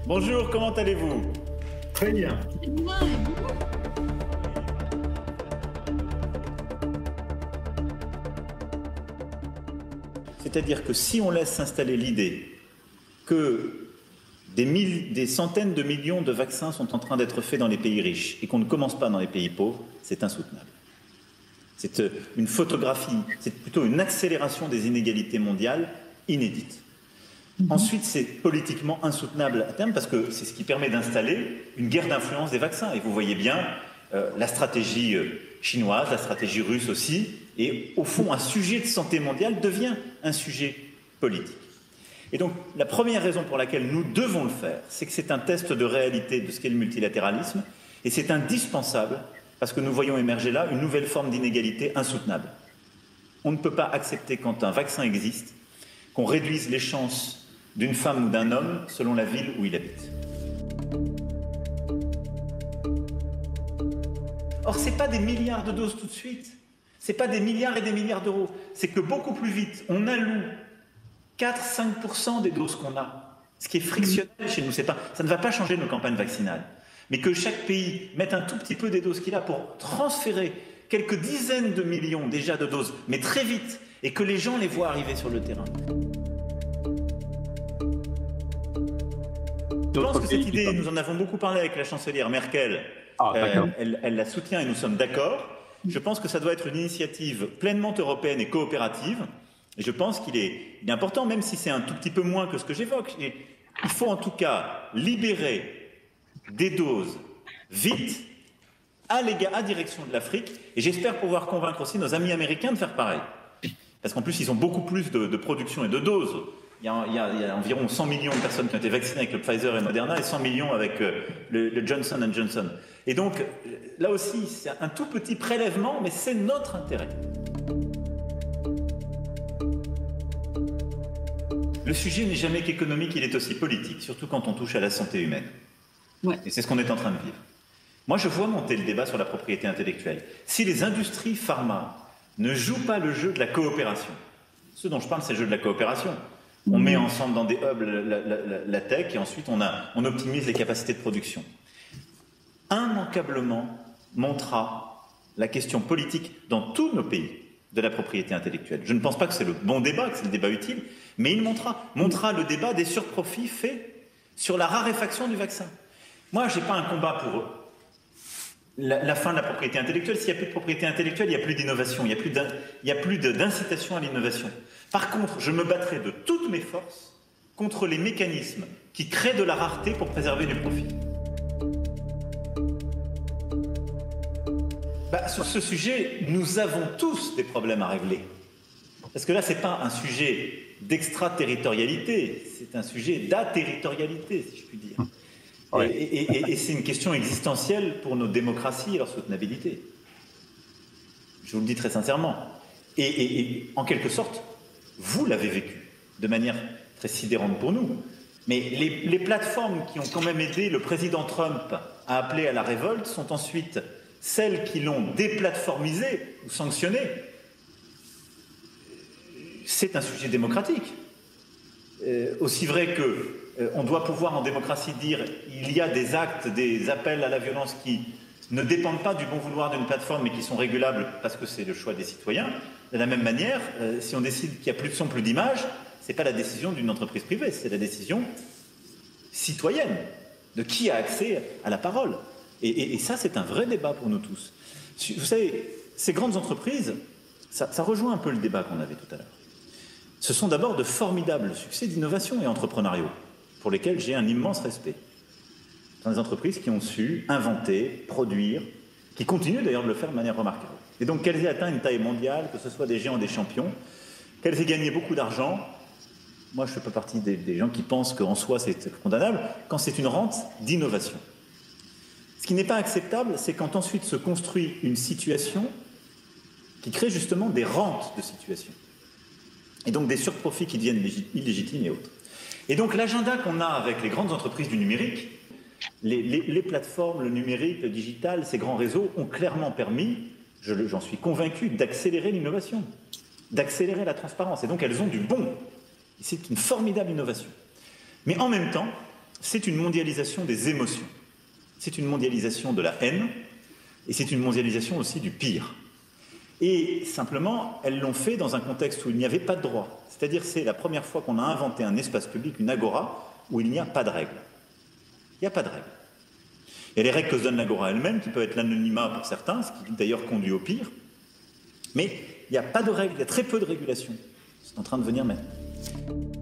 Bonjour, comment allez-vous? Très bien. C'est-à-dire que si on laisse s'installer l'idée que des centaines de millions de vaccins sont en train d'être faits dans les pays riches et qu'on ne commence pas dans les pays pauvres, c'est insoutenable. C'est une photographie, c'est plutôt une accélération des inégalités mondiales inédite. Ensuite, c'est politiquement insoutenable à terme parce que c'est ce qui permet d'installer une guerre d'influence des vaccins. Et vous voyez bien la stratégie chinoise, la stratégie russe aussi, et au fond, un sujet de santé mondiale devient un sujet politique. Et donc, la première raison pour laquelle nous devons le faire, c'est que c'est un test de réalité de ce qu'est le multilatéralisme, et c'est indispensable parce que nous voyons émerger là une nouvelle forme d'inégalité insoutenable. On ne peut pas accepter, quand un vaccin existe, qu'on réduise les chances d'une femme ou d'un homme selon la ville où il habite. Or, ce n'est pas des milliards de doses tout de suite, ce n'est pas des milliards et des milliards d'euros, c'est que beaucoup plus vite, on alloue 4-5% des doses qu'on a, ce qui est frictionnel chez nous, ça ne va pas changer nos campagnes vaccinales, mais que chaque pays mette un tout petit peu des doses qu'il a pour transférer quelques dizaines de millions déjà de doses, mais très vite, et que les gens les voient arriver sur le terrain. Je pense que cette idée, nous en avons beaucoup parlé avec la chancelière Merkel, elle la soutient et nous sommes d'accord. Je pense que ça doit être une initiative pleinement européenne et coopérative. Et je pense qu'il est important, même si c'est un tout petit peu moins que ce que j'évoque. Il faut en tout cas libérer des doses vite à direction de l'Afrique. Et j'espère pouvoir convaincre aussi nos amis américains de faire pareil. Parce qu'en plus, ils ont beaucoup plus de production et de doses. Il y a environ 100 millions de personnes qui ont été vaccinées avec le Pfizer et Moderna et 100 millions avec le Johnson & Johnson. Et donc, là aussi, c'est un tout petit prélèvement, mais c'est notre intérêt. Le sujet n'est jamais qu'économique, il est aussi politique, surtout quand on touche à la santé humaine. Ouais. Et c'est ce qu'on est en train de vivre. Moi, je vois monter le débat sur la propriété intellectuelle. Si les industries pharma ne jouent pas le jeu de la coopération, ce dont je parle, c'est le jeu de la coopération. On met ensemble dans des hubs la tech et ensuite on optimise les capacités de production. Immanquablement montera la question politique dans tous nos pays de la propriété intellectuelle. Je ne pense pas que c'est le bon débat, que c'est le débat utile, mais il montrera le débat des surprofits faits sur la raréfaction du vaccin. Moi, je n'ai pas un combat pour la fin de la propriété intellectuelle. S'il n'y a plus de propriété intellectuelle, il n'y a plus d'innovation, il n'y a plus d'incitation à l'innovation. Par contre, je me battrai de toutes mes forces contre les mécanismes qui créent de la rareté pour préserver du profit. Sur ce sujet, nous avons tous des problèmes à régler. Parce que là, ce n'est pas un sujet d'extraterritorialité, c'est un sujet d'aterritorialité, si je puis dire. Ouais. Et c'est une question existentielle pour nos démocraties et leur soutenabilité. Je vous le dis très sincèrement. Et en quelque sorte, vous l'avez vécu de manière très sidérante pour nous. Mais les plateformes qui ont quand même aidé le président Trump à appeler à la révolte sont ensuite celles qui l'ont déplatformisé ou sanctionné. C'est un sujet démocratique. Aussi vrai qu'on doit pouvoir en démocratie dire il y a des actes, des appels à la violence qui ne dépendent pas du bon vouloir d'une plateforme mais qui sont régulables parce que c'est le choix des citoyens. De la même manière, si on décide qu'il n'y a plus de son, plus d'image, ce n'est pas la décision d'une entreprise privée, c'est la décision citoyenne de qui a accès à la parole. Et ça, c'est un vrai débat pour nous tous. Vous savez, ces grandes entreprises, ça rejoint un peu le débat qu'on avait tout à l'heure. Ce sont d'abord de formidables succès d'innovation et entrepreneuriaux, pour lesquels j'ai un immense respect. Ce sont des entreprises qui ont su inventer, produire, qui continuent d'ailleurs de le faire de manière remarquable. Et donc qu'elles aient atteint une taille mondiale, que ce soit des géants, des champions, qu'elles aient gagné beaucoup d'argent, moi je ne fais pas partie des gens qui pensent qu'en soi c'est condamnable, quand c'est une rente d'innovation. Ce qui n'est pas acceptable, c'est quand ensuite se construit une situation qui crée justement des rentes de situation. Et donc des surprofits qui deviennent illégitimes et autres. Et donc l'agenda qu'on a avec les grandes entreprises du numérique, les plateformes, le numérique, le digital, ces grands réseaux ont clairement permis, j'en suis convaincu, d'accélérer l'innovation, d'accélérer la transparence. Et donc elles ont du bon. C'est une formidable innovation. Mais en même temps, c'est une mondialisation des émotions. C'est une mondialisation de la haine, et c'est une mondialisation aussi du pire. Et simplement, elles l'ont fait dans un contexte où il n'y avait pas de droit. C'est-à-dire c'est la première fois qu'on a inventé un espace public, une agora, où il n'y a pas de règles. Il n'y a pas de règles. Il y a les règles que se donne l'agora elle-même, qui peut être l'anonymat pour certains, ce qui d'ailleurs conduit au pire. Mais il n'y a pas de règles, il y a très peu de régulation. C'est en train de venir maintenant.